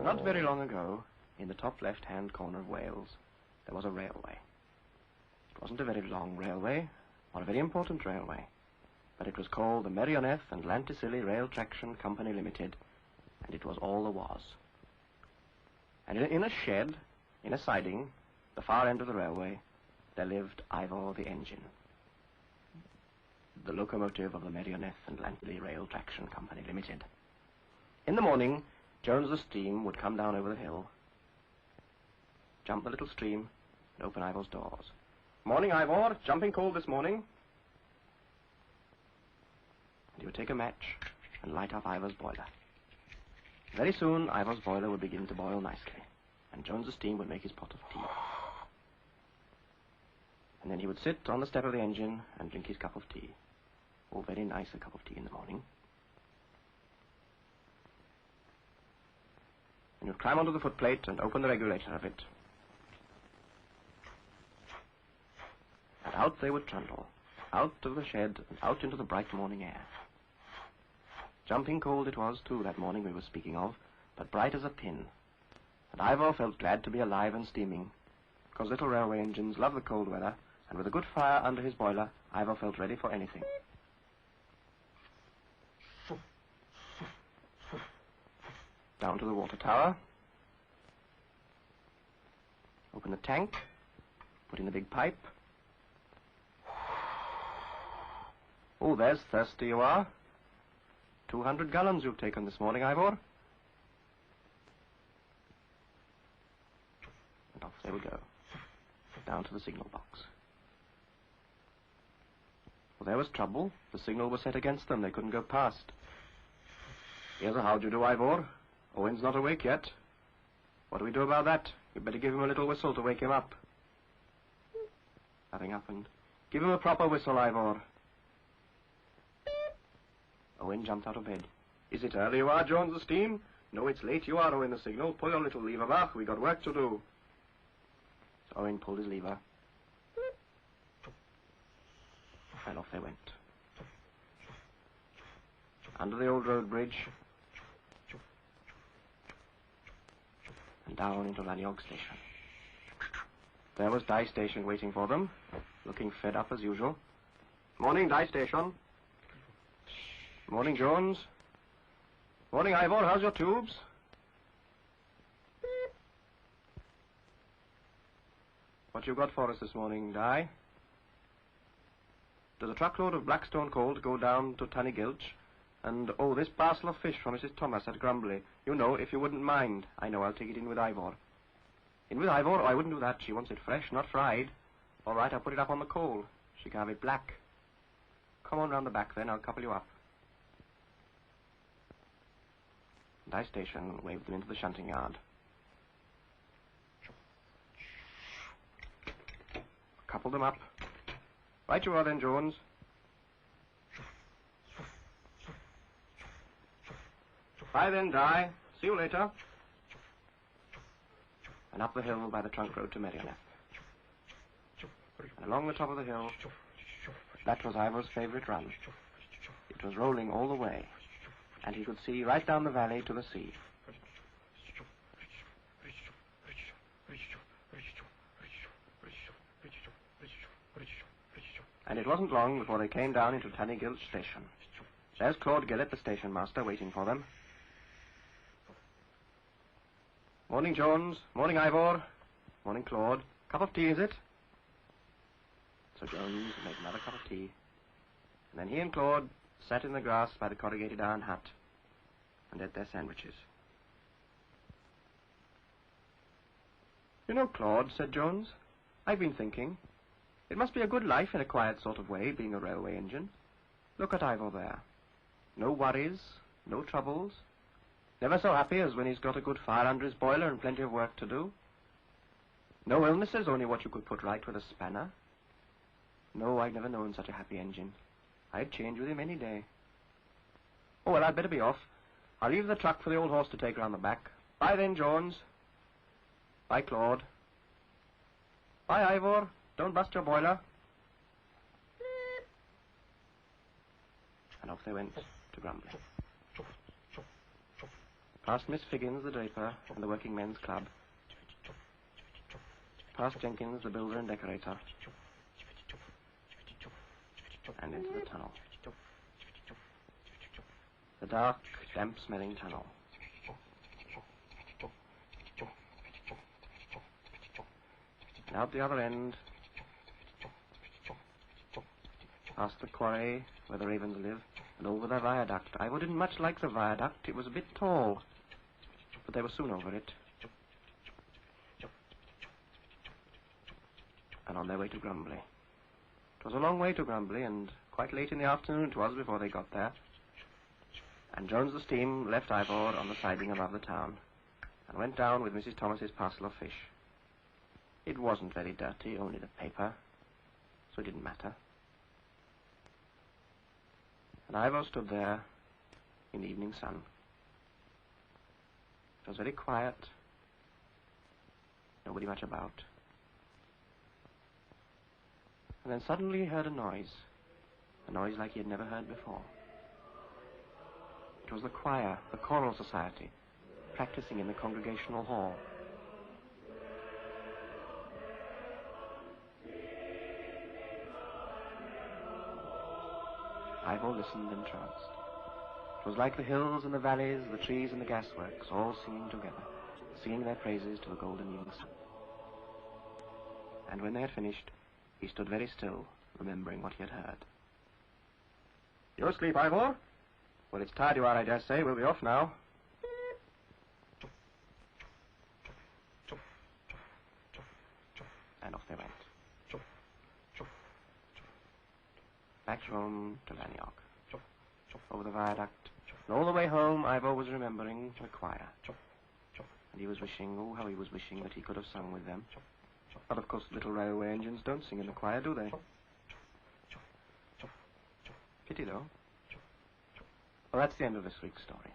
Not very long ago, in the top left-hand corner of Wales, there was a railway. It wasn't a very long railway, or a very important railway, but it was called the Merioneth and Llantisilly Rail Traction Company Limited, and it was all there was. And in a shed, in a siding, the far end of the railway, there lived Ivor the Engine, the locomotive of the Merioneth and Llantisilly Rail Traction Company Limited. In the morning, Jones the steam would come down over the hill, jump the little stream, and open Ivor's doors. "Morning, Ivor. Jumping cold this morning." And he would take a match and light up Ivor's boiler. Very soon, Ivor's boiler would begin to boil nicely, and Jones the steam would make his pot of tea. And then he would sit on the step of the engine and drink his cup of tea. Oh, very nice, a cup of tea in the morning. And he would climb onto the footplate and open the regulator of it. And out they would trundle, out of the shed and out into the bright morning air. Jumping cold it was, too, that morning we were speaking of, but bright as a pin. And Ivor felt glad to be alive and steaming, because little railway engines love the cold weather, and with a good fire under his boiler, Ivor felt ready for anything. Down to the water tower, open the tank, put in the big pipe. Oh, there's thirsty you are. 200 gallons you've taken this morning, Ivor. And off they would go, down to the signal box. Well, there was trouble. The signal was set against them. They couldn't go past. "Here's a how do you do, Ivor. Owen's not awake yet. What do we do about that? You'd better give him a little whistle to wake him up." Nothing happened. "Give him a proper whistle, Ivor." Owen jumped out of bed. "Is it early you are, Jones the steam?" "No, it's late you are, Owen the signal. Pull your little lever back. We got work to do." So Owen pulled his lever. And off they went. Under the old road bridge. And down into Llantisilly station. There was Dye Station waiting for them, looking fed up as usual. "Morning, Dye Station." "Morning, Jones." "Morning, Ivor. How's your tubes?" "What you got for us this morning, Dye?" "There's a truckload of Blackstone coal to go down to Tunny Gulch, and, oh, this parcel of fish from Mrs. Thomas at Grumbly. You know, if you wouldn't mind. I know, I'll take it in with Ivor." "In with Ivor? Oh, I wouldn't do that. She wants it fresh, not fried." "All right, I'll put it up on the coal. She can have it black." "Come on round the back, then. I'll couple you up." Dye Station waved them into the shunting yard. Coupled them up. "Right you are then, Jones." "Bye then, Dye. See you later." And up the hill by the trunk road to Merioneth. And along the top of the hill, that was Ivor's favorite run. It was rolling all the way, and he could see right down the valley to the sea. And it wasn't long before they came down into Tunny Gulch station. There's Claude Gillett, the station master, waiting for them. "Morning, Jones. Morning, Ivor." "Morning, Claude. Cup of tea, is it?" So Jones made another cup of tea, and then he and Claude sat in the grass by the corrugated iron hut and ate their sandwiches. "You know, Claude," said Jones, "I've been thinking. It must be a good life in a quiet sort of way, being a railway engine. Look at Ivor there. No worries, no troubles. Never so happy as when he's got a good fire under his boiler and plenty of work to do. No illnesses, only what you could put right with a spanner. No, I've never known such a happy engine. I'd change with him any day. Oh, well, I'd better be off. I'll leave the truck for the old horse to take round the back. Bye then, Jones. Bye, Claude." Bye, Ivor. Don't bust your boiler. And off they went to Grumbly. Past Miss Figgins, the draper, and the Working Men's Club. Past Jenkins, the builder and decorator. And into the tunnel. The dark, damp-smelling tunnel. And out the other end, past the quarry where the ravens live, and over the viaduct. Ivor didn't much like the viaduct. It was a bit tall, but they were soon over it. And on their way to Grumbly. It was a long way to Grumbly, and quite late in the afternoon it was before they got there. And Jones the Steam left Ivor on the siding above the town, and went down with Mrs. Thomas's parcel of fish. It wasn't very dirty, only the paper, so it didn't matter. And Ivor stood there in the evening sun. It was very quiet, nobody much about. And then suddenly he heard a noise like he had never heard before. It was the choir, the choral society, practicing in the congregational hall. Ivor listened entranced. It was like the hills and the valleys, the trees and the gasworks, all singing together, singing their praises to the golden unison. And when they had finished, he stood very still, remembering what he had heard. You asleep, Ivor? Well, it's tired you are, I dare say. We'll be off now. And off they went. Back home to Llantisilly. Over the viaduct. And all the way home, Ivor was remembering the choir. And he was wishing, oh, how he was wishing that he could have sung with them. But, of course, little railway engines don't sing in the choir, do they? Pity, though. Well, that's the end of this week's story.